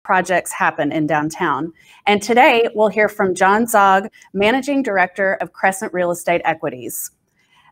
projects happen in downtown. And today we'll hear from John Zogg, Managing Director of Crescent Real Estate Equities.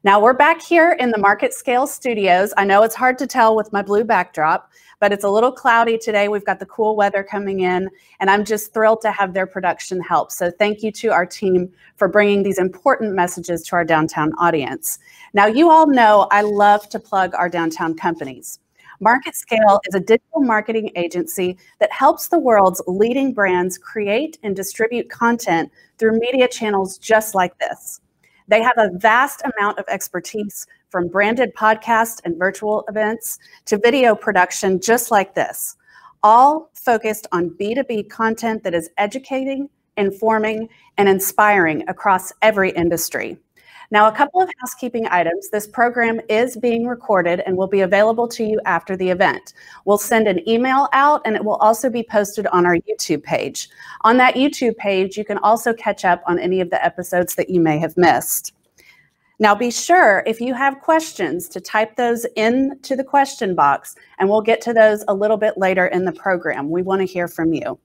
Now we're back here in the Market Scale Studios. I know it's hard to tell with my blue backdrop, but it's a little cloudy today. We've got the cool weather coming in, and I'm just thrilled to have their production help. So thank you to our team for bringing these important messages to our downtown audience. Now, you all know I love to plug our downtown companies. Market Scale is a digital marketing agency that helps the world's leading brands create and distribute content through media channels just like this. They have a vast amount of expertise, from branded podcasts and virtual events to video production just like this, all focused on B2B content that is educating, informing, and inspiring across every industry. Now, a couple of housekeeping items. This program is being recorded and will be available to you after the event. We'll send an email out, and it will also be posted on our YouTube page. On that YouTube page, you can also catch up on any of the episodes that you may have missed. Now, be sure, if you have questions, to type those into the question box, and we'll get to those a little bit later in the program. We want to hear from you.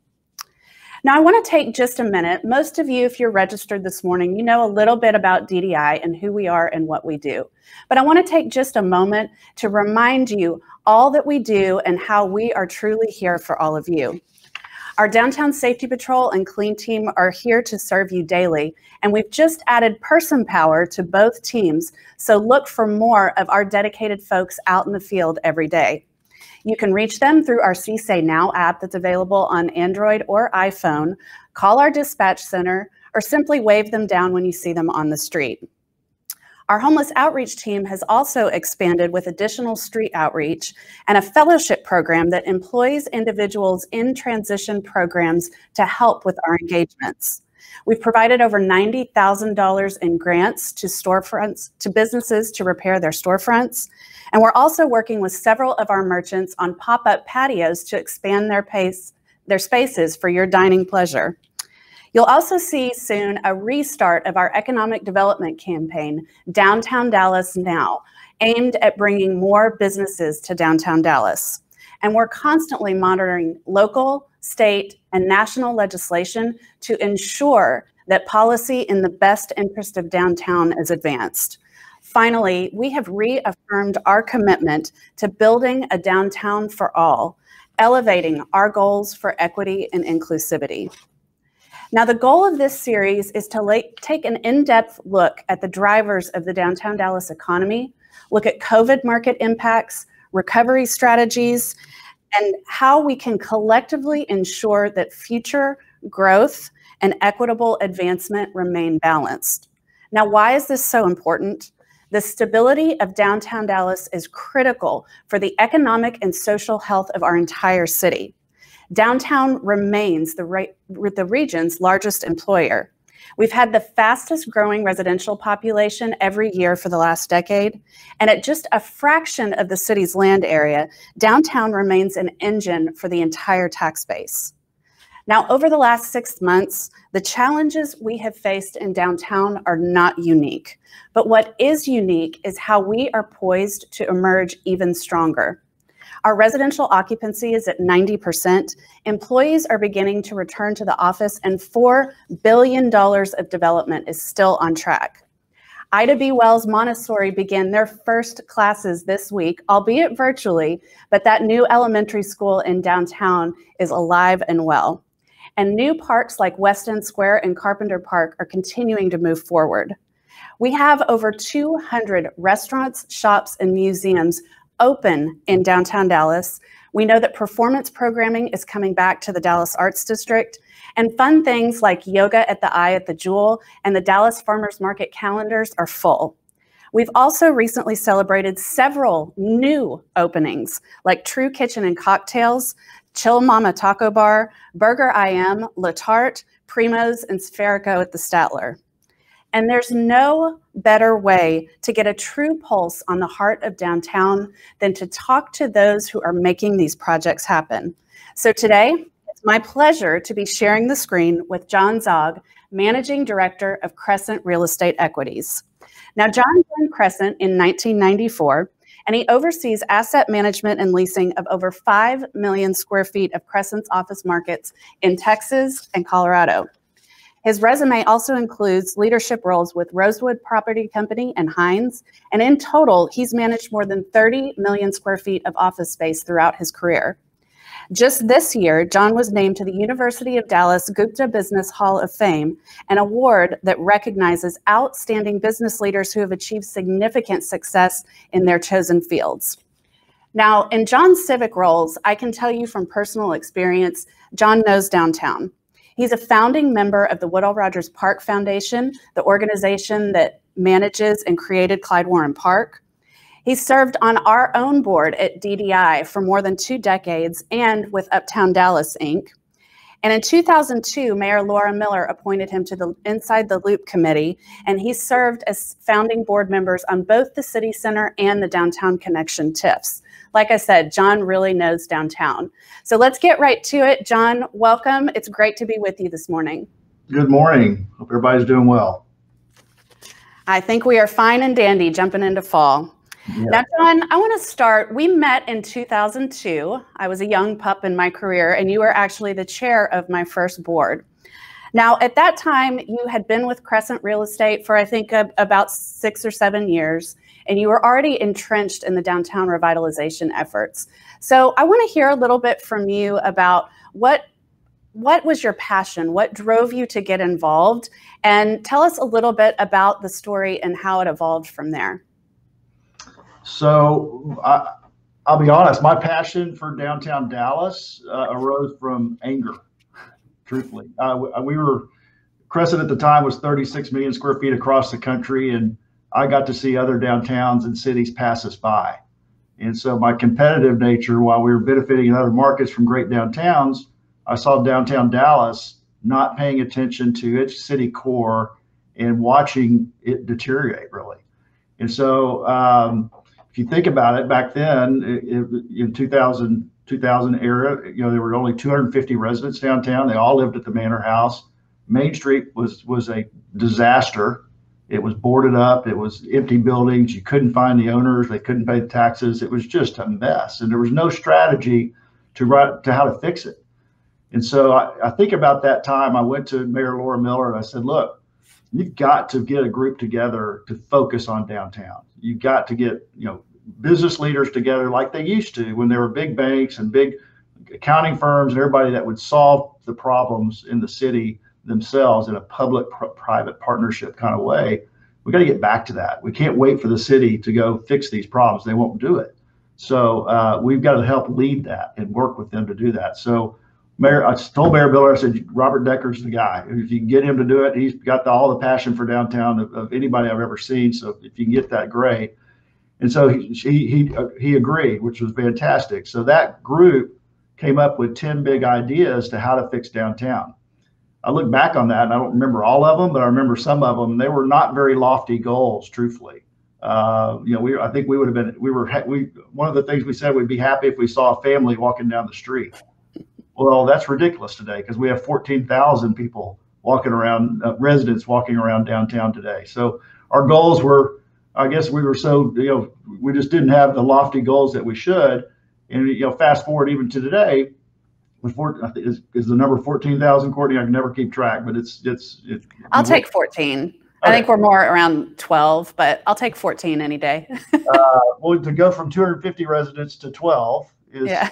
Now, I want to take just a minute. Most of you, if you're registered this morning, you know a little bit about DDI and who we are and what we do. But I want to take just a moment to remind you all that we do and how we are truly here for all of you. Our Downtown Safety Patrol and Clean Team are here to serve you daily, and we've just added person power to both teams, so look for more of our dedicated folks out in the field every day. You can reach them through our CSAY Now app that's available on Android or iPhone, call our dispatch center, or simply wave them down when you see them on the street. Our homeless outreach team has also expanded with additional street outreach and a fellowship program that employs individuals in transition programs to help with our engagements. We've provided over $90,000 in grants to storefronts, to businesses to repair their storefronts. And we're also working with several of our merchants on pop-up patios to expand their spaces for your dining pleasure. You'll also see soon a restart of our economic development campaign, Downtown Dallas Now, aimed at bringing more businesses to downtown Dallas. And we're constantly monitoring local, state, and national legislation to ensure that policy in the best interest of downtown is advanced. Finally, we have reaffirmed our commitment to building a downtown for all, elevating our goals for equity and inclusivity. Now, the goal of this series is to take an in-depth look at the drivers of the downtown Dallas economy, look at COVID market impacts, recovery strategies, and how we can collectively ensure that future growth and equitable advancement remain balanced. Now, why is this so important? The stability of downtown Dallas is critical for the economic and social health of our entire city. Downtown remains the region's largest employer. We've had the fastest growing residential population every year for the last decade, and at just a fraction of the city's land area, downtown remains an engine for the entire tax base. Now, over the last 6 months, the challenges we have faced in downtown are not unique, but what is unique is how we are poised to emerge even stronger. Our residential occupancy is at 90%. Employees are beginning to return to the office, and $4 billion of development is still on track. Ida B. Wells Montessori began their first classes this week, albeit virtually, but that new elementary school in downtown is alive and well. And new parks like West End Square and Carpenter Park are continuing to move forward. We have over 200 restaurants, shops, and museums open in downtown Dallas. We know that performance programming is coming back to the Dallas Arts District, and fun things like Yoga at the Eye at the Jewel and the Dallas Farmers Market calendars are full. We've also recently celebrated several new openings like True Kitchen and Cocktails, Chill Mama Taco Bar, Burger IM, La Tarte, Primo's, and Spherico at the Statler. And there's no better way to get a true pulse on the heart of downtown than to talk to those who are making these projects happen. So today, it's my pleasure to be sharing the screen with John Zogg, Managing Director of Crescent Real Estate Equities. Now, John joined Crescent in 1994, and he oversees asset management and leasing of over 5 million square feet of Crescent's office markets in Texas and Colorado. His resume also includes leadership roles with Rosewood Property Company and Hines, and in total, he's managed more than 30 million square feet of office space throughout his career. Just this year, John was named to the University of Dallas Gupta Business Hall of Fame, an award that recognizes outstanding business leaders who have achieved significant success in their chosen fields. Now, in John's civic roles, I can tell you from personal experience, John knows downtown. He's a founding member of the Woodall Rogers Park Foundation, the organization that manages and created Clyde Warren Park. He served on our own board at DDI for more than 2 decades and with Uptown Dallas, Inc. And in 2002, Mayor Laura Miller appointed him to the Inside the Loop Committee, and he served as founding board members on both the City Center and the Downtown Connection TIFs. Like I said, John really knows downtown. So let's get right to it. John, welcome. It's great to be with you this morning. Good morning. Hope everybody's doing well. I think we are fine and dandy jumping into fall. Yeah. Now, John, I want to start. We met in 2002. I was a young pup in my career, and you were actually the chair of my first board. Now, at that time, you had been with Crescent Real Estate for, I think, about 6 or 7 years, and you were already entrenched in the downtown revitalization efforts. So I want to hear a little bit from you about what was your passion? What drove you to get involved? And tell us a little bit about the story and how it evolved from there. So I'll be honest, my passion for downtown Dallas arose from anger, truthfully. Crescent at the time was 36 million square feet across the country, and I got to see other downtowns and cities pass us by. And so my competitive nature, while we were benefiting in other markets from great downtowns, I saw downtown Dallas not paying attention to its city core and watching it deteriorate, really. And so if you think about it, back then, in 2000 era, there were only 250 residents downtown. They all lived at the Manor House. Main Street was a disaster. It was boarded up. It was empty buildings. You couldn't find the owners. They couldn't pay the taxes. It was just a mess. And there was no strategy to how to fix it. And so I think about that time. I went to Mayor Laura Miller and I said, look, you've got to get a group together to focus on downtown. You've got to get, business leaders together like they used to when there were big banks and big accounting firms and everybody that would solve the problems in the city themselves in a public-private partnership kind of way. We got to get back to that. We can't wait for the city to go fix these problems. They won't do it. So we've got to help lead that and work with them to do that. So I told Mayor Miller, I said, Robert Decker's the guy. If you can get him to do it, he's got all the passion for downtown of anybody I've ever seen. So if you can get that, great. And so he agreed, which was fantastic. So that group came up with 10 big ideas to how to fix downtown. I look back on that and I don't remember all of them, but I remember some of them. They were not very lofty goals, truthfully. I think we would have been, one of the things we said, we'd be happy if we saw a family walking down the street. Well, that's ridiculous today because we have 14,000 people walking around, residents walking around downtown today. So our goals were, I guess we were so, we just didn't have the lofty goals that we should. And, fast forward even to today, I think is the number 14,000, Courtney? I can never keep track, but it's. I'll take 14. Okay. I think we're more around 12, but I'll take 14 any day. Well, to go from 250 residents to 12 is, yeah.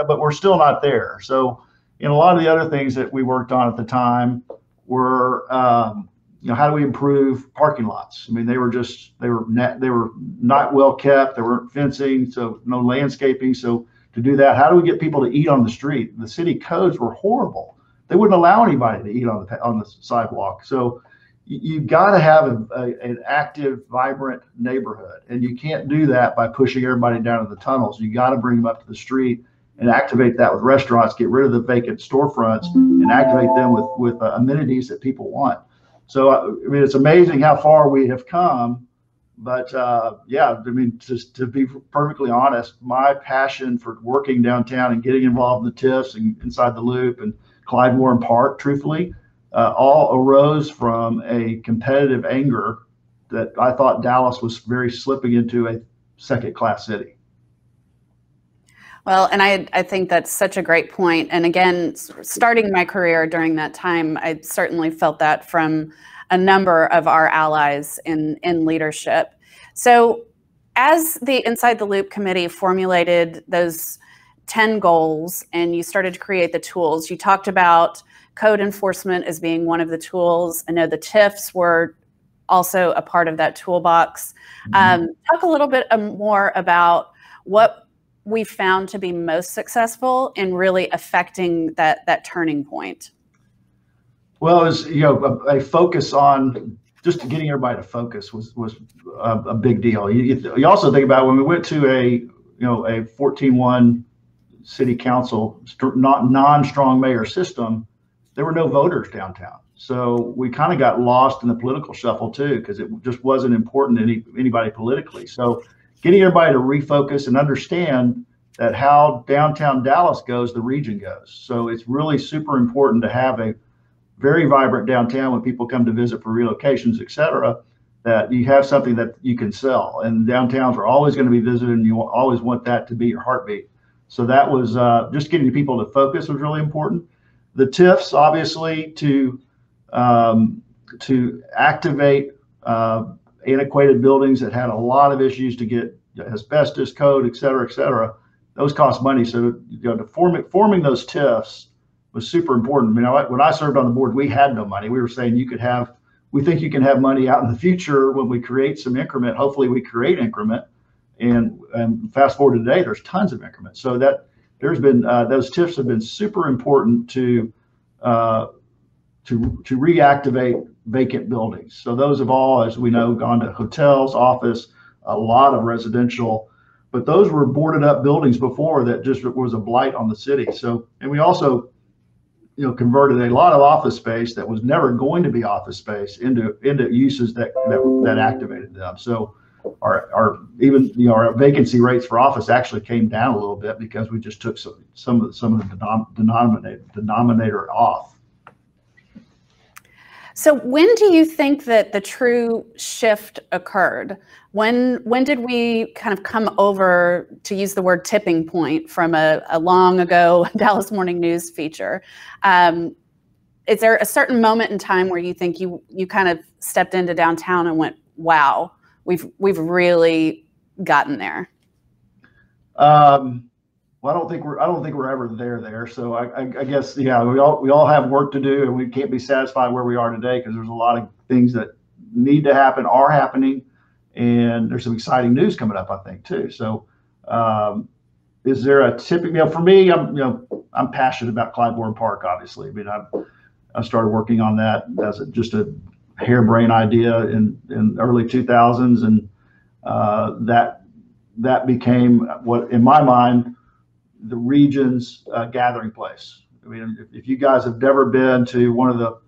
But we're still not there. So, a lot of the other things that we worked on at the time were, how do we improve parking lots? I mean, they were not well kept. There weren't fencing, so no landscaping. So to do that, how do we get people to eat on the street? The city codes were horrible. They wouldn't allow anybody to eat on the sidewalk. So you've got to have an active, vibrant neighborhood, and you can't do that by pushing everybody down to the tunnels. You got to bring them up to the street and activate that with restaurants, get rid of the vacant storefronts, and activate them with amenities that people want. So it's amazing how far we have come. But to be perfectly honest, my passion for working downtown and getting involved in the TIFs and Inside the Loop and Clyde Warren Park, truthfully, all arose from a competitive anger that I thought Dallas was very slipping into second-class city. Well, and I think that's such a great point. And again, starting my career during that time, I certainly felt that from a number of our allies in leadership. So as the Inside the Loop committee formulated those 10 goals and you started to create the tools, you talked about code enforcement as being one of the tools. I know the TIFs were also a part of that toolbox. Talk a little bit more about what we found to be most successful in really affecting that turning point. Well, it was, a focus on just getting everybody to focus was a big deal. You also think about when we went to a 14-1 city council, non-strong mayor system, there were no voters downtown. So we kind of got lost in the political shuffle too, because it just wasn't important to anybody politically. So getting everybody to refocus and understand that how downtown Dallas goes, the region goes. So it's really super important to have a very vibrant downtown when people come to visit for relocations, et cetera, that you have something that you can sell. And downtowns are always going to be visited, and you always want that to be your heartbeat. So that was just getting people to focus was really important. The TIFs, obviously, to activate antiquated buildings that had a lot of issues to get asbestos code, et cetera, those cost money. So forming those TIFs was super important. When I served on the board, we had no money. We were saying we think you can have money out in the future when we create some increment. Hopefully we create increment, and fast forward to today, there's tons of increment. So that there's been those TIFs have been super important to reactivate vacant buildings. So those have all, as we know, gone to hotels, office, a lot of residential, but those were boarded up buildings before that just was a blight on the city. So, and we also, converted a lot of office space that was never going to be office space into uses that activated them. So our vacancy rates for office actually came down a little bit because we just took some of the denominator off. So when do you think that the true shift occurred? When did we kind of come over, to use the word tipping point, from a long ago Dallas Morning News feature? Is there a certain moment in time where you think you kind of stepped into downtown and went, wow, we've really gotten there? Well, I don't think we're ever there. So I guess, we all have work to do, and we can't be satisfied where we are today because there's a lot of things that need to happen, are happening, and there's some exciting news coming up, I think, too. So is there a tipping? For me, I'm passionate about Clybourne Park, obviously. I started working on that as just a harebrained idea in early 2000s, and that became what, in my mind, the region's gathering place. If you guys have never been to one of the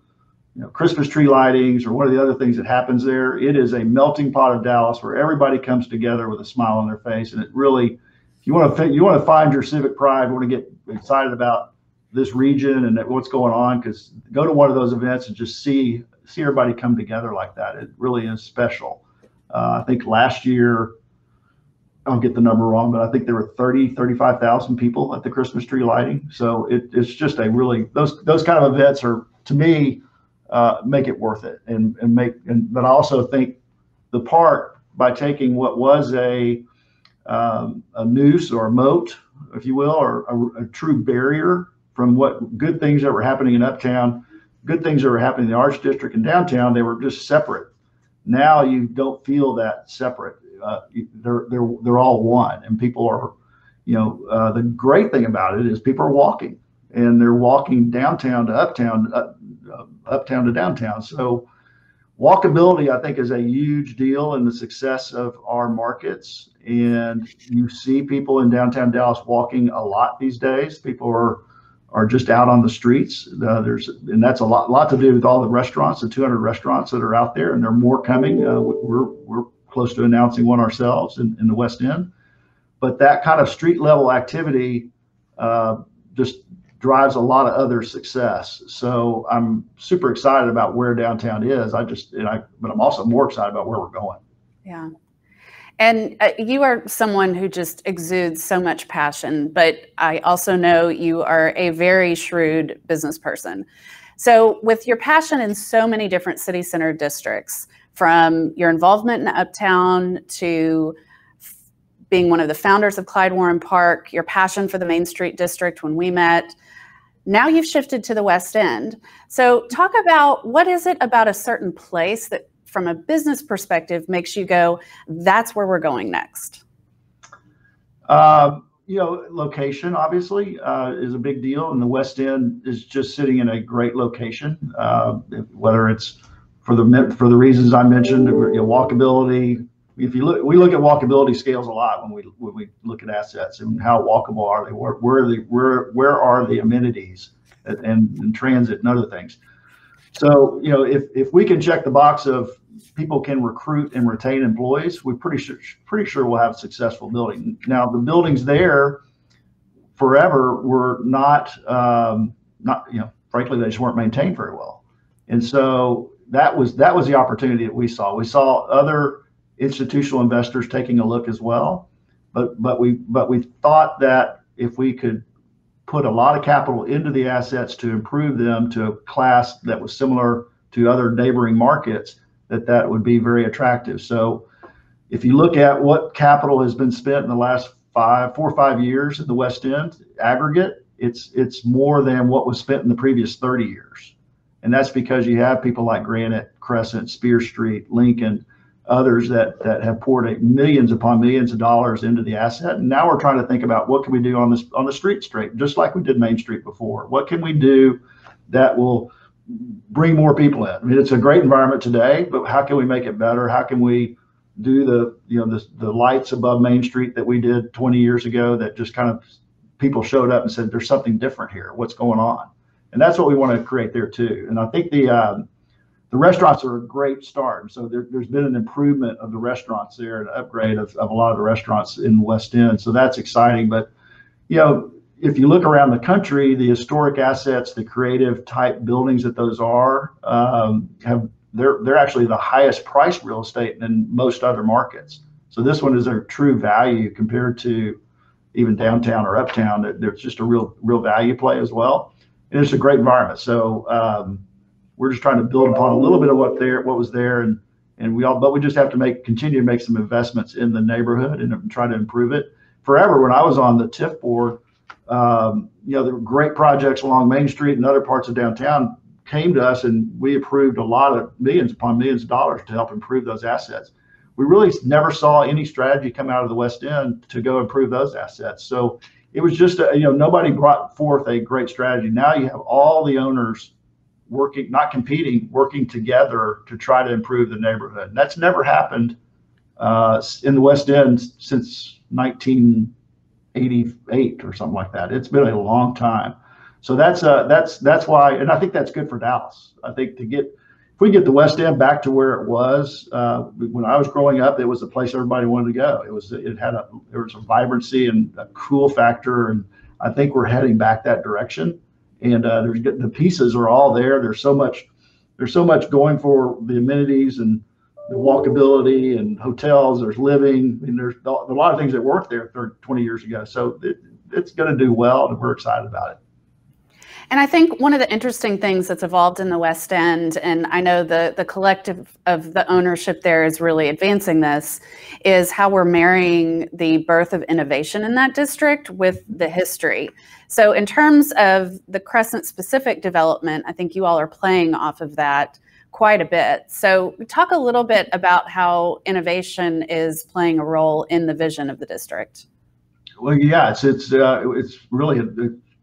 Christmas tree lightings or one of the other things that happens there, it is a melting pot of Dallas where everybody comes together with a smile on their face. And it really, if you want to find your civic pride, want to get excited about this region and what's going on, because go to one of those events and just see everybody come together like that. It really is special. I think last year, I'll get the number wrong, but I think there were 35,000 people at the Christmas tree lighting. So it's just a really, those kind of events are, to me, make it worth it, but I also think the park, by taking what was a noose or a moat, if you will, or a true barrier from what good things that were happening in Uptown, good things that were happening in the Arts District and downtown, they were just separate. Now you don't feel that separate. They're all one, and people are, the great thing about it is people are walking, and they're walking downtown to uptown, uptown to downtown. So walkability, I think, is a huge deal in the success of our markets. And you see people in downtown Dallas walking a lot these days. People are just out on the streets. And that's a lot to do with all the restaurants, the 200 restaurants that are out there, and there are more coming. We're close to announcing one ourselves in the West End. But that kind of street level activity just drives a lot of other success. So I'm super excited about where downtown is. But I'm also more excited about where we're going. Yeah. And you are someone who just exudes so much passion, but I also know you are a very shrewd business person. So with your passion in so many different city center districts, from your involvement in Uptown to being one of the founders of Clyde Warren Park, your passion for the Main Street District when we met, now you've shifted to the West End. So talk about, what is it about a certain place that from a business perspective makes you go, that's where we're going next? Location obviously is a big deal, and the West End is just sitting in a great location. Whether it's for the reasons I mentioned, walkability. If you look, we look at walkability scales a lot when we look at assets and how walkable are they? Where are the amenities and transit and other things? So if we can check the box of people can recruit and retain employees, we're pretty sure we'll have a successful building. Now the buildings there forever were not frankly, they just weren't maintained very well, and so that was the opportunity that we saw. We saw other institutional investors taking a look as well, but we thought that if we could put a lot of capital into the assets to improve them to a class that was similar to other neighboring markets, that would be very attractive. So if you look at what capital has been spent in the last 4 or 5 years in the West End aggregate, it's more than what was spent in the previous 30 years. And that's because you have people like Granite, Crescent, Spear Street, Lincoln, others that have poured millions upon millions of dollars into the asset. And now we're trying to think about what can we do on the street straight, just like we did Main Street before. What can we do that will bring more people in? I mean, it's a great environment today, but how can we make it better? How can we do the lights above Main Street that we did 20 years ago that just kind of people showed up and said, there's something different here. What's going on? And that's what we want to create there too. And I think the restaurants are a great start. So there's been an improvement of the restaurants there, an upgrade of a lot of the restaurants in the West End. So that's exciting. But, if you look around the country, the historic assets, the creative type buildings that those are, they're actually the highest priced real estate in most other markets. So this one is a true value compared to even downtown or uptown. There's just a real value play as well. And it's a great environment. So we're just trying to build upon a little bit of what was there, but we just have to continue to make some investments in the neighborhood and try to improve it. Forever, when I was on the TIF board, there were great projects along Main Street and other parts of downtown came to us, and we approved a lot of millions upon millions of dollars to help improve those assets. We really never saw any strategy come out of the West End to go improve those assets. So it was just nobody brought forth a great strategy. Now you have all the owners working, not competing, working together to try to improve the neighborhood. And that's never happened in the West End since 1988 or something like that. It's been a long time. So that's why, and I think that's good for Dallas. I think if we get the West End back to where it was when I was growing up, it was the place everybody wanted to go. There was a vibrancy and a cool factor, and I think we're heading back that direction. And the pieces are all there. There's so much going for the amenities and the walkability and hotels. There's living, and there's a lot of things that worked there 20 years ago. So it's going to do well, and we're excited about it. And I think one of the interesting things that's evolved in the West End, and I know the collective of the ownership there is really advancing this, is how we're marrying the birth of innovation in that district with the history. So in terms of the Crescent specific development, I think you all are playing off of that quite a bit. So talk a little bit about how innovation is playing a role in the vision of the district. Well, yeah, it's really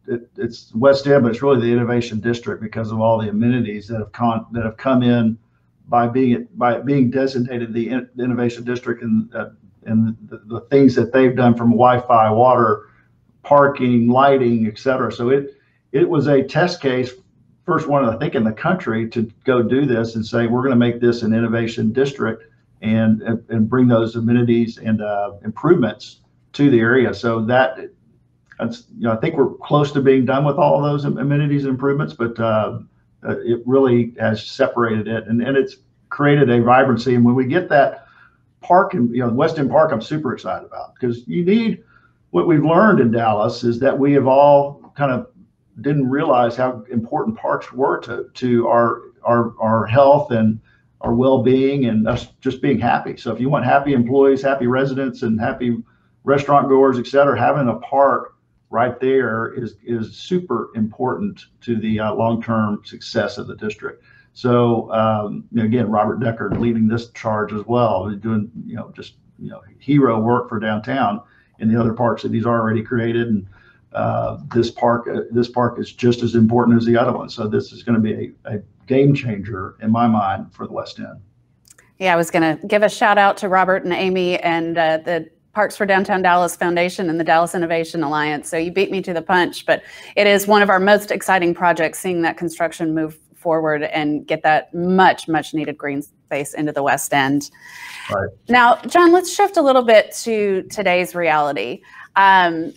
it's West End, but it's really the innovation district because of all the amenities that have come in by being designated the innovation district, and the things that they've done from Wi-Fi, water, parking, lighting, et cetera. So it was a test case, first one I think in the country to go do this and say we're going to make this an innovation district and bring those amenities and improvements to the area. So I think we're close to being done with all of those amenities and improvements, but it really has separated it, and it's created a vibrancy. And when we get that park, and West End Park, I'm super excited about, because you need, what we've learned in Dallas is that we have all kind of didn't realize how important parks were to our health and our well-being and us just being happy. So if you want happy employees, happy residents, and happy restaurant goers, et cetera, having a park right there is super important to the long-term success of the district. So again, Robert Decker leading this charge as well, doing hero work for downtown in the other parks that he's already created. And this park is just as important as the other one. So this is going to be a game changer in my mind for the West End. Yeah, I was going to give a shout out to Robert and Amy and the Parks for Downtown Dallas Foundation and the Dallas Innovation Alliance. So you beat me to the punch, but it is one of our most exciting projects, seeing that construction move forward and get that much needed green space into the West End. Right. Now, John, let's shift a little bit to today's reality. I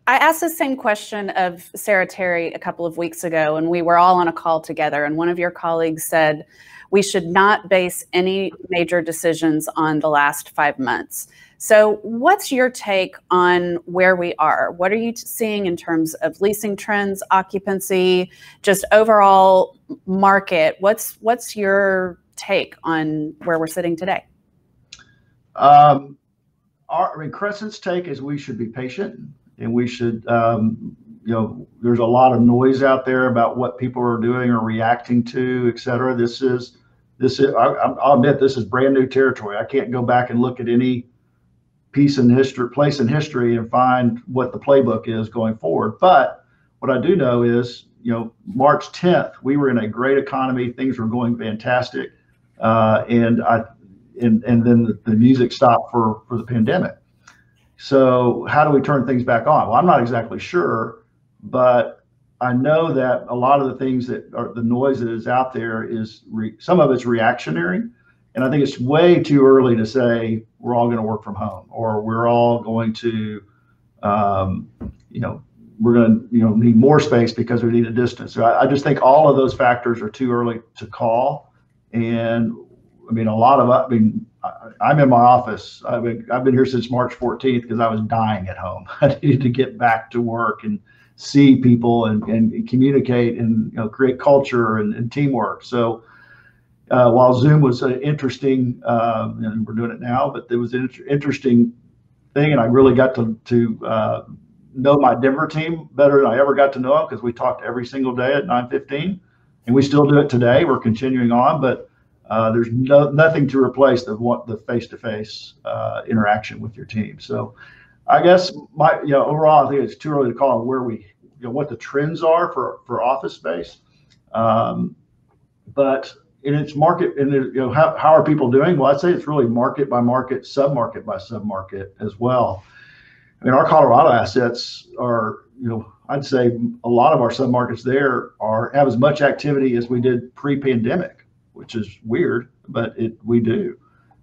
asked the same question of Sarah Terry a couple of weeks ago, and we were all on a call together, and one of your colleagues said, we should not base any major decisions on the last 5 months. So what's your take on where we are? What are you seeing in terms of leasing trends, occupancy, just overall market? What's your take on where we're sitting today? Crescent's take is we should be patient, and we should, there's a lot of noise out there about what people are doing or reacting to, et cetera. I'll admit, this is brand new territory. I can't go back and look at any place in history and find what the playbook is going forward. But what I do know is, March 10th, we were in a great economy. Things were going fantastic. And then the music stopped for the pandemic. So how do we turn things back on? Well, I'm not exactly sure, but I know that a lot of the things that are the noise that is out there is some of it's reactionary. And I think it's way too early to say we're all going to work from home, or we're all going to, we're going to, need more space because we need a distance. So I just think all of those factors are too early to call. And I'm in my office. I've been here since March 14th because I was dying at home. I needed to get back to work and see people and communicate and create culture and teamwork. So while Zoom was interesting, and we're doing it now, but it was an interesting thing, and I really got to know my Denver team better than I ever got to know them, because we talked every single day at 9:15, and we still do it today. We're continuing on, but there's nothing to replace the face-to-face interaction with your team. So I guess overall, I think it's too early to call where what the trends are for office space. But in its market, and how are people doing? Well, I'd say it's really market by market, sub-market by sub-market as well. Our Colorado assets are, I'd say a lot of our sub-markets there have as much activity as we did pre-pandemic, which is weird, but we do.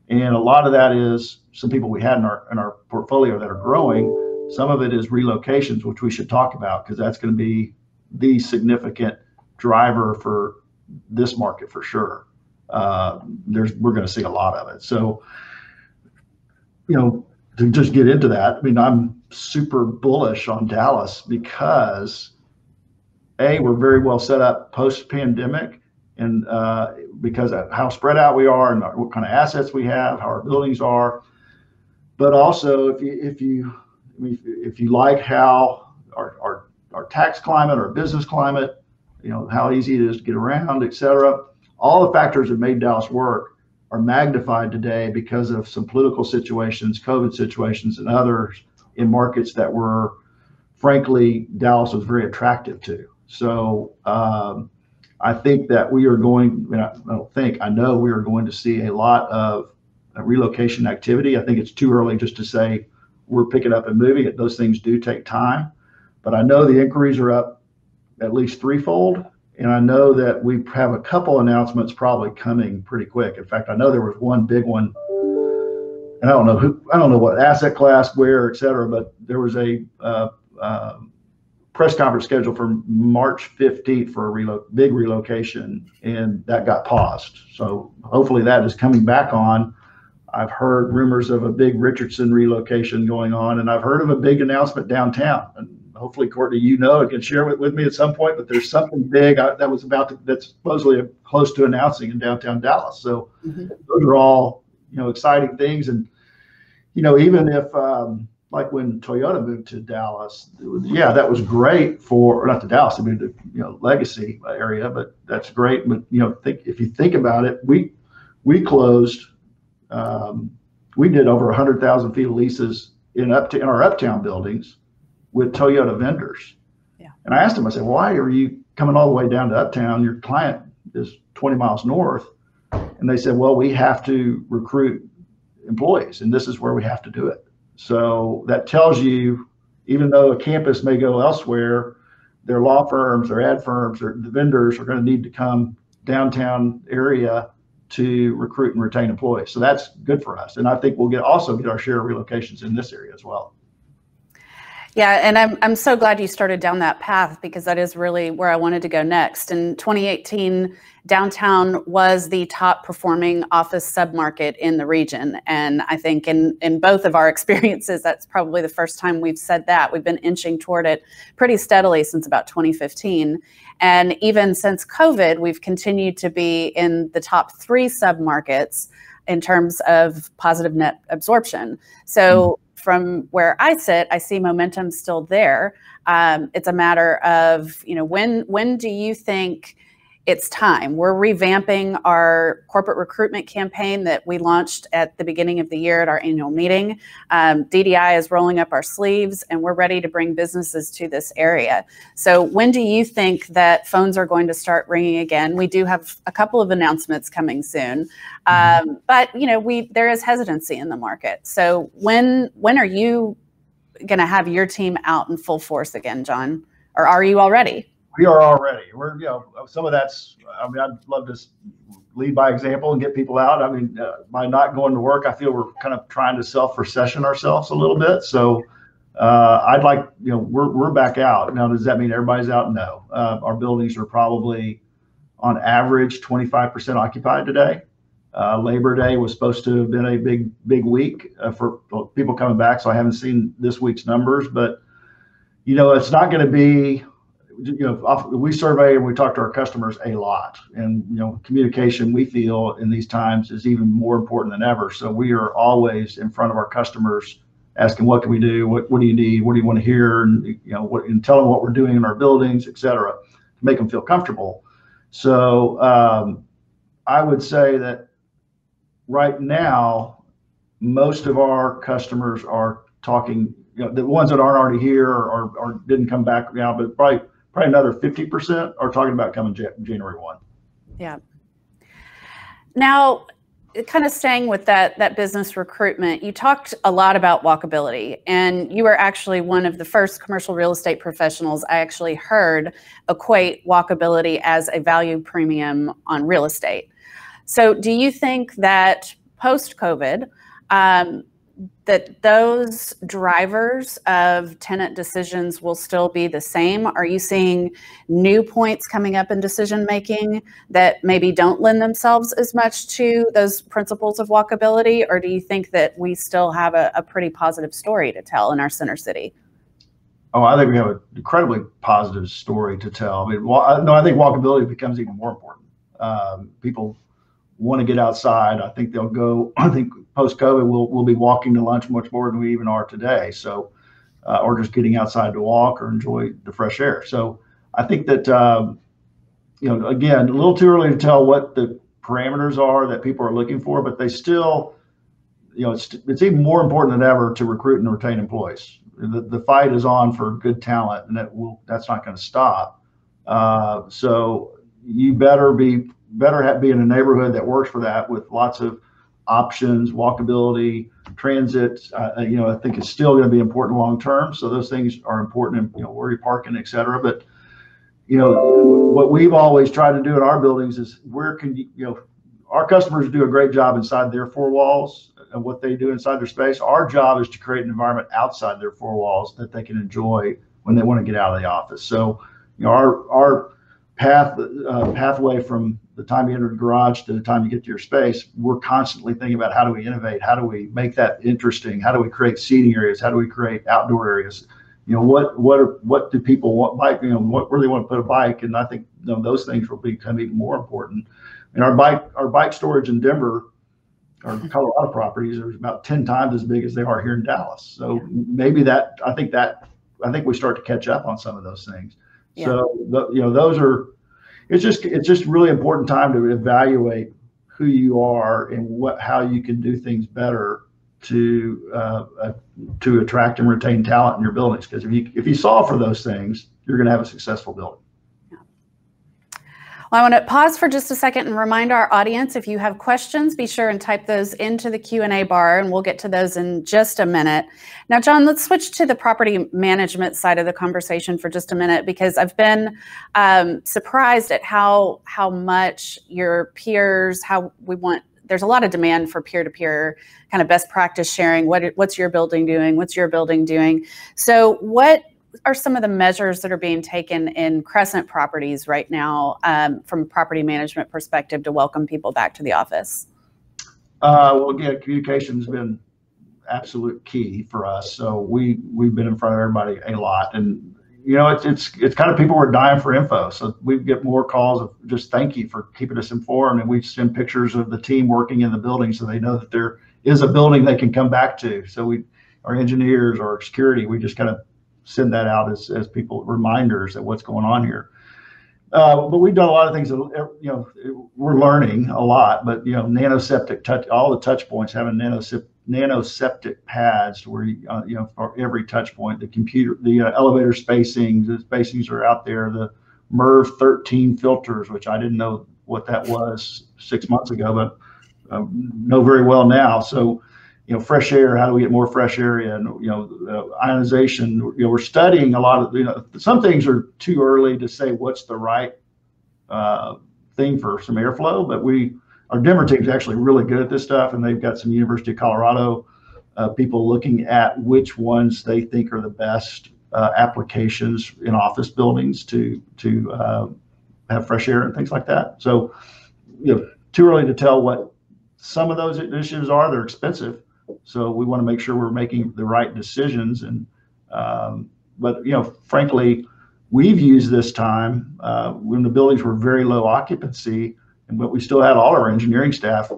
And a lot of that is some people we had in our portfolio that are growing. Some of it is relocations, which we should talk about, because that's going to be the significant driver for this market for sure. We're going to see a lot of it. So, to just get into that, I'm super bullish on Dallas because we're very well set up post-pandemic, and because of how spread out we are and what kind of assets we have, how our buildings are. But also, if you like how our tax climate, our business climate, how easy it is to get around, et cetera, all the factors that made Dallas work are magnified today because of some political situations, COVID situations, and others in markets that were, frankly, Dallas was very attractive to. So I think that we are going, I know we are going to see a lot of relocation activity. I think it's too early just to say we're picking up and moving. Those things do take time, but I know the inquiries are up at least threefold. And I know that we have a couple announcements probably coming pretty quick. In fact, I know there was one big one, and I don't know what asset class, where, et cetera, but there was a press conference scheduled for March 15th for a big relocation, and that got paused. So hopefully that is coming back on. I've heard rumors of a big Richardson relocation going on, and I've heard of a big announcement downtown. And hopefully, Courtney, you know, and can share it with me at some point. But there's something big that's supposedly close to announcing in downtown Dallas. So those are all, you know, exciting things. And you know, even if like when Toyota moved to Dallas, yeah, that was great for, or not to Dallas, I mean, to, you know, Legacy area, but that's great. But you know, if you think about it, we closed. We did over 100,000 feet of leases in our Uptown buildings with Toyota vendors. Yeah. And I asked them, I said, why are you coming all the way down to Uptown? Your client is 20 miles north. And they said, well, we have to recruit employees, and this is where we have to do it. So that tells you, even though a campus may go elsewhere, their law firms, their ad firms, or the vendors are going to need to come downtown area to recruit and retain employees. So that's good for us. And I think we'll also get our share of relocations in this area as well. Yeah, and I'm so glad you started down that path, because that is really where I wanted to go next. In 2018, downtown was the top performing office submarket in the region. And I think in both of our experiences, that's probably the first time we've said that. We've been inching toward it pretty steadily since about 2015. And even since COVID, we've continued to be in the top 3 submarkets in terms of positive net absorption. So from where I sit, I see momentum still there. It's a matter of, you know, when do you think it's time? We're revamping our corporate recruitment campaign that we launched at the beginning of the year at our annual meeting. DDI is rolling up our sleeves, and we're ready to bring businesses to this area. So when do you think that phones are going to start ringing again? We do have a couple of announcements coming soon, but you know, there is hesitancy in the market. So when are you going to have your team out in full force again, John? Or are you already? We are already. We're, you know, some of that's, I mean, I'd love to lead by example and get people out. I mean, by not going to work, I feel we're kind of trying to self-recession ourselves a little bit. So I'd like, you know, we're back out. Now, does that mean everybody's out? No. Our buildings are probably on average 25% occupied today. Labor Day was supposed to have been a big week for people coming back. So I haven't seen this week's numbers, but, you know, it's not going to be, you know, we survey and we talk to our customers a lot, and you know, communication, we feel in these times, is even more important than ever. So we are always in front of our customers, asking, what can we do? What do you need? What do you want to hear? And you know, and tell them what we're doing in our buildings, et cetera, to make them feel comfortable. So I would say that right now, most of our customers are talking. You know, the ones that aren't already here or didn't come back now, but probably another 50% are talking about coming January 1. Yeah. Now, kind of staying with that business recruitment, you talked a lot about walkability, and you were actually one of the first commercial real estate professionals I actually heard equate walkability as a value premium on real estate. So do you think that post-COVID, that those drivers of tenant decisions will still be the same? Are you seeing new points coming up in decision making that maybe don't lend themselves as much to those principles of walkability? Or do you think that we still have a pretty positive story to tell in our center city? Oh, I think we have an incredibly positive story to tell. I mean, no, I think walkability becomes even more important. People want to get outside. I think they'll go. I think post-COVID, we'll be walking to lunch much more than we even are today. So, or just getting outside to walk or enjoy the fresh air. So I think that, you know, again, a little too early to tell what the parameters are that people are looking for, but they still, you know, it's even more important than ever to recruit and retain employees. The fight is on for good talent, and that's not going to stop. So you better be in a neighborhood that works for that, with lots of options, walkability, transit. You know, I think it's still going to be important long term. So those things are important, you know, where you're parking, et cetera. But you know, what we've always tried to do in our buildings is, where can you know, our customers do a great job inside their 4 walls and what they do inside their space. Our job is to create an environment outside their 4 walls that they can enjoy when they want to get out of the office. So, you know, our pathway from the time you enter the garage to the time you get to your space, we're constantly thinking about how do we innovate, how do we make that interesting, how do we create seating areas, how do we create outdoor areas, what do people want bike, where they want to put a bike, and I think those things will become even more important. And our bike storage in Denver, our Colorado properties, are about 10 times as big as they are here in Dallas. So maybe I think we start to catch up on some of those things. Yeah. So those are. It's just really important time to evaluate who you are and how you can do things better to attract and retain talent in your buildings. Because if you solve for those things, you're going to have a successful building. Well, I want to pause for just a second and remind our audience, if you have questions, be sure and type those into the Q&A bar, and we'll get to those in just a minute. Now, John, let's switch to the property management side of the conversation for just a minute, because I've been surprised at how much your peers, there's a lot of demand for peer-to-peer kind of best practice sharing. What's your building doing? What's your building doing? So what are some of the measures that are being taken in Crescent properties right now from a property management perspective to welcome people back to the office? Well, again, communication has been absolute key for us. So we've been in front of everybody a lot, and it's kind of people were dying for info. So we get more calls of just thank you for keeping us informed, and we send pictures of the team working in the building so they know that there is a building they can come back to. So our engineers, our security, we just kind of send that out as people reminders of what's going on here. But we've done a lot of things that, we're learning a lot, but, nanoseptic touch, all the touch points having nanoseptic pads where, for every touch point, the elevator spacings, the spacings are out there, the MERV 13 filters, which I didn't know what that was 6 months ago, but know very well now. So, fresh air, how do we get more fresh area, and, ionization, we're studying a lot of, some things are too early to say what's the right thing for some airflow, but our Denver team is actually really good at this stuff, and they've got some University of Colorado people looking at which ones they think are the best applications in office buildings to have fresh air and things like that. So, too early to tell what some of those initiatives are. They're expensive. So we want to make sure we're making the right decisions. And but frankly, we've used this time when the buildings were very low occupancy, but we still had all our engineering staff.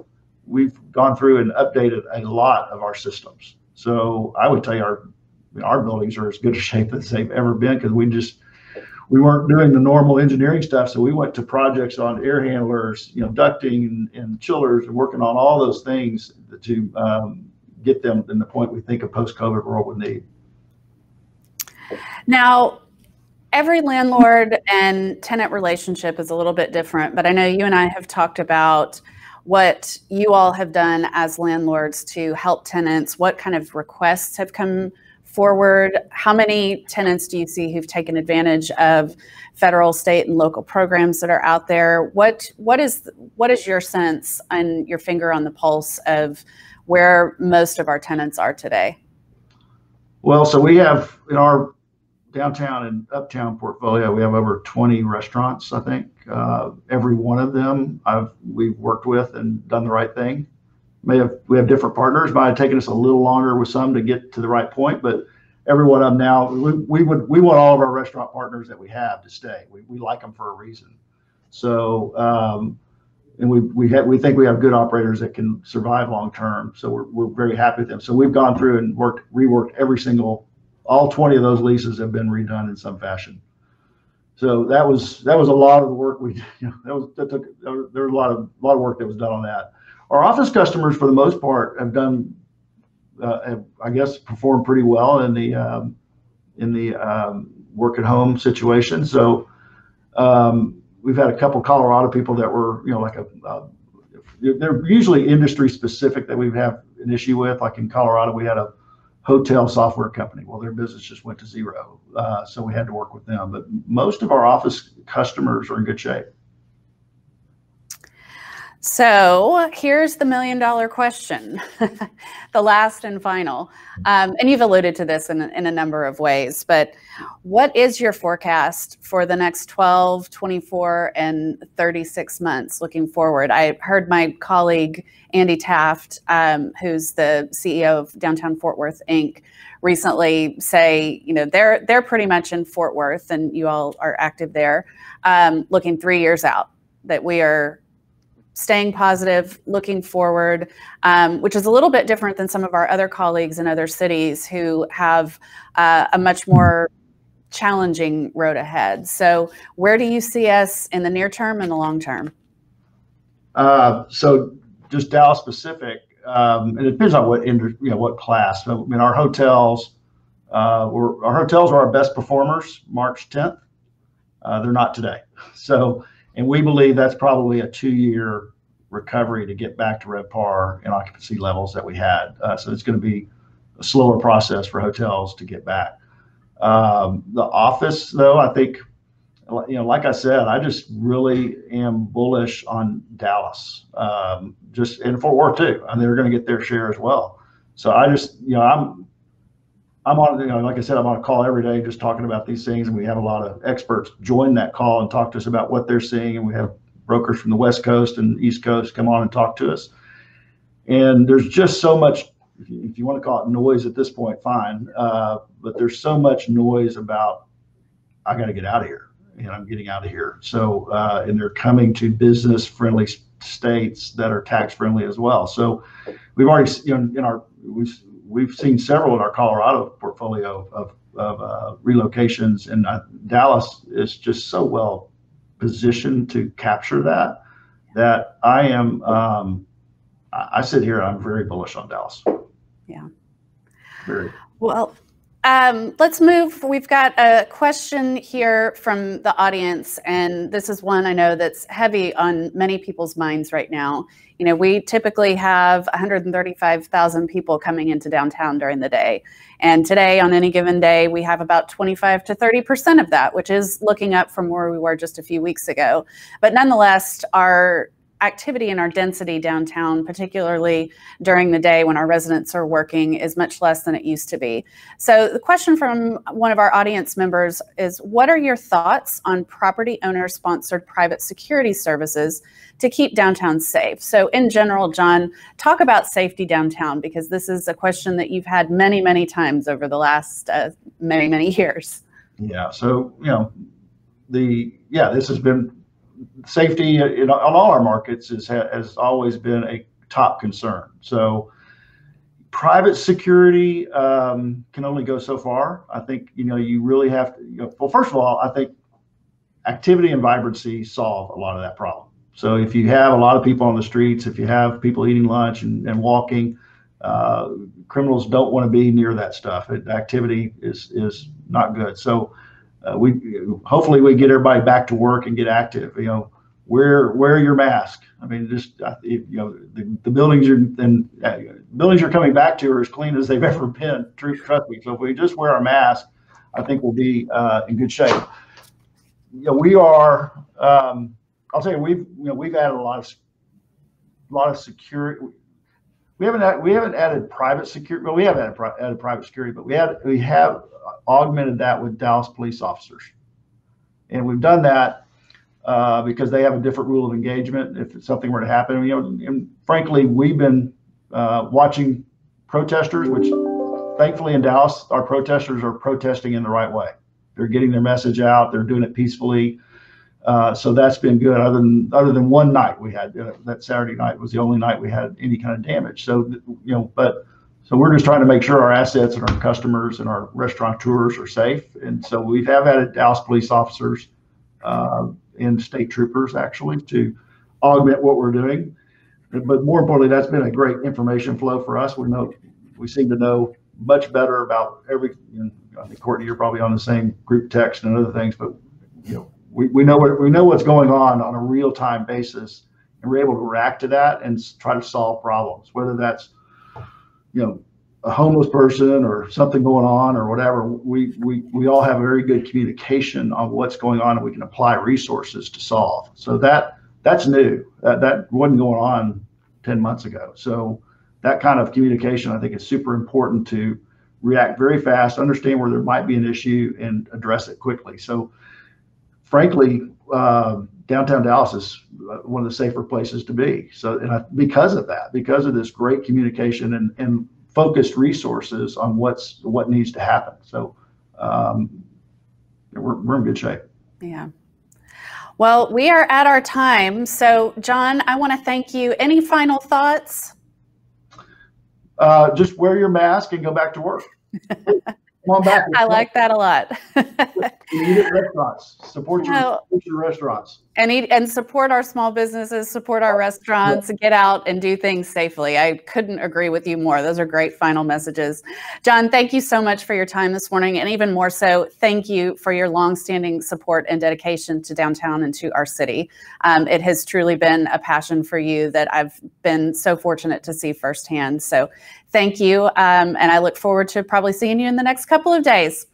We've gone through and updated a lot of our systems. So I would tell you our buildings are as good a shape as they've ever been, because we weren't doing the normal engineering stuff. So we went to projects on air handlers, ducting and chillers, and working on all those things to get them in the point we think a post-COVID world would need. Now, every landlord and tenant relationship is a little bit different, but I know you and I have talked about what you all have done as landlords to help tenants. What kind of requests have come forward? How many tenants do you see who've taken advantage of federal, state, and local programs that are out there? What is your sense and your finger on the pulse of where most of our tenants are today? Well, so we have in our downtown and uptown portfolio, we have over 20 restaurants, I think. Every one of them we've worked with and done the right thing. We have different partners. Might have taken us a little longer with some to get to the right point, but every one of them now, we want all of our restaurant partners that we have to stay. We like them for a reason. So and we think we have good operators that can survive long term. So we're very happy with them. So we've gone through and reworked all 20 of those leases have been redone in some fashion. So that was a lot of the work there was a lot of work that was done on that. Our office customers, for the most part, have done, I guess, performed pretty well in the work at home situation. So we've had a couple Colorado people that were, they're usually industry specific that we've had an issue with. Like in Colorado, we had a hotel software company. Well, their business just went to zero. So we had to work with them. But most of our office customers are in good shape. So here's the million-dollar question, the last and final. And you've alluded to this in a number of ways, but what is your forecast for the next 12, 24, and 36 months looking forward? I heard my colleague, Andy Taft, who's the CEO of Downtown Fort Worth, Inc., recently say, they're pretty much in Fort Worth, and you all are active there, looking 3 years out, that we are staying positive, looking forward, which is a little bit different than some of our other colleagues in other cities who have a much more challenging road ahead. So where do you see us in the near term and the long term? So just Dallas specific, it depends on what class. So, our hotels, are our best performers March 10th. They're not today. So, and we believe that's probably a 2-year recovery to get back to RevPAR and occupancy levels that we had. So it's going to be a slower process for hotels to get back. The office, though, I think, like I said, I just really am bullish on Dallas, and Fort Worth too. And they're going to get their share as well. So I just, I'm on, like I said, I'm on a call every day just talking about these things, and we have a lot of experts join that call and talk to us about what they're seeing, and we have brokers from the West Coast and East Coast come on and talk to us. And there's just so much, if you want to call it noise at this point, fine, but there's so much noise about, I got to get out of here, and I'm getting out of here. So, and they're coming to business-friendly states that are tax-friendly as well. So we've already, we've seen several in our Colorado portfolio of relocations, and Dallas is just so well positioned to capture that I am. I sit here, I'm very bullish on Dallas. Yeah. Very. Well, let's move. We've got a question here from the audience, and this is one I know that's heavy on many people's minds right now. We typically have 135,000 people coming into downtown during the day. And today, on any given day, we have about 25 to 30% of that, which is looking up from where we were just a few weeks ago. But nonetheless, our activity and our density downtown, particularly during the day when our residents are working, is much less than it used to be. So the question from one of our audience members is, what are your thoughts on property owner-sponsored private security services to keep downtown safe? So in general, John, talk about safety downtown, because this is a question that you've had many, many times over the last many, many years. Yeah, so, this has been, safety on all our markets has always been a top concern. So private security can only go so far. I think, you really have to, well, first of all, I think activity and vibrancy solve a lot of that problem. So if you have a lot of people on the streets, if you have people eating lunch and walking, criminals don't want to be near that stuff. Activity is not good. So hopefully we get everybody back to work and get active. Wear your mask. I mean, just the buildings you're coming back to are as clean as they've ever been. Trust me. So if we just wear our mask, I think we'll be in good shape. We are. I'll tell you, we've added a lot of security. We haven't added private security. Well, we have added private security, but we have augmented that with Dallas police officers, and we've done that because they have a different rule of engagement if something were to happen. And frankly, we've been watching protesters, which thankfully in Dallas, our protesters are protesting in the right way. They're getting their message out. They're doing it peacefully. So that's been good. Other than one night we had, that Saturday night was the only night we had any kind of damage. So so we're just trying to make sure our assets and our customers and our restaurateurs are safe. And so we have added Dallas police officers and state troopers actually to augment what we're doing. But more importantly, that's been a great information flow for us. We seem to know much better about I think Courtney, you're probably on the same group text and other things, but we know what's going on a real-time basis, and we're able to react to that and try to solve problems, whether that's a homeless person or something going on or whatever. We all have very good communication on what's going on, and we can apply resources to solve. So that That's new. That wasn't going on 10 months ago. So that kind of communication, I think, is super important to react very fast, understand where there might be an issue, and address it quickly. So frankly, downtown Dallas is one of the safer places to be. So, and because of that, because of this great communication and focused resources on what needs to happen. So we're in good shape. Yeah. Well, we are at our time. So, John, I want to thank you. Any final thoughts? Just wear your mask and go back to work. Come on back. I like that a lot. Eat at restaurants. Support your restaurants. And support our small businesses, support our restaurants, get out and do things safely. I couldn't agree with you more. Those are great final messages. John, thank you so much for your time this morning. And even more so, thank you for your longstanding support and dedication to downtown and to our city. It has truly been a passion for you that I've been so fortunate to see firsthand. So thank you. And I look forward to probably seeing you in the next couple of days.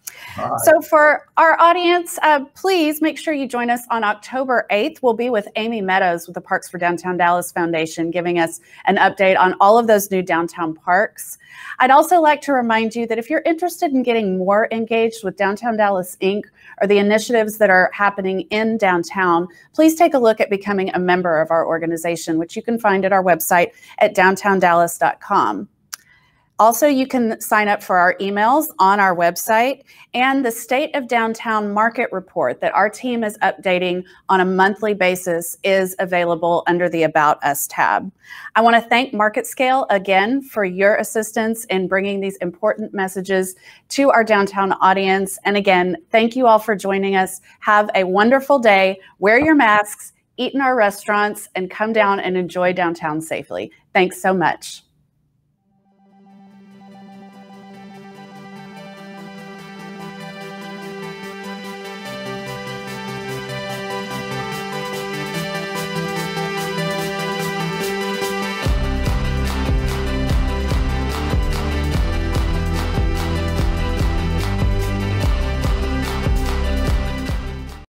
So for our audience, please make sure you join us on October 8th. We'll be with Amy Meadows with the Parks for Downtown Dallas Foundation, giving us an update on all of those new downtown parks. I'd also like to remind you that if you're interested in getting more engaged with Downtown Dallas Inc. or the initiatives that are happening in downtown, please take a look at becoming a member of our organization, which you can find at our website at downtowndallas.com. Also, you can sign up for our emails on our website and the State of Downtown Market Report that our team is updating on a monthly basis is available under the About Us tab. I want to thank MarketScale again for your assistance in bringing these important messages to our downtown audience. And again, thank you all for joining us. Have a wonderful day. Wear your masks, eat in our restaurants, and come down and enjoy downtown safely. Thanks so much.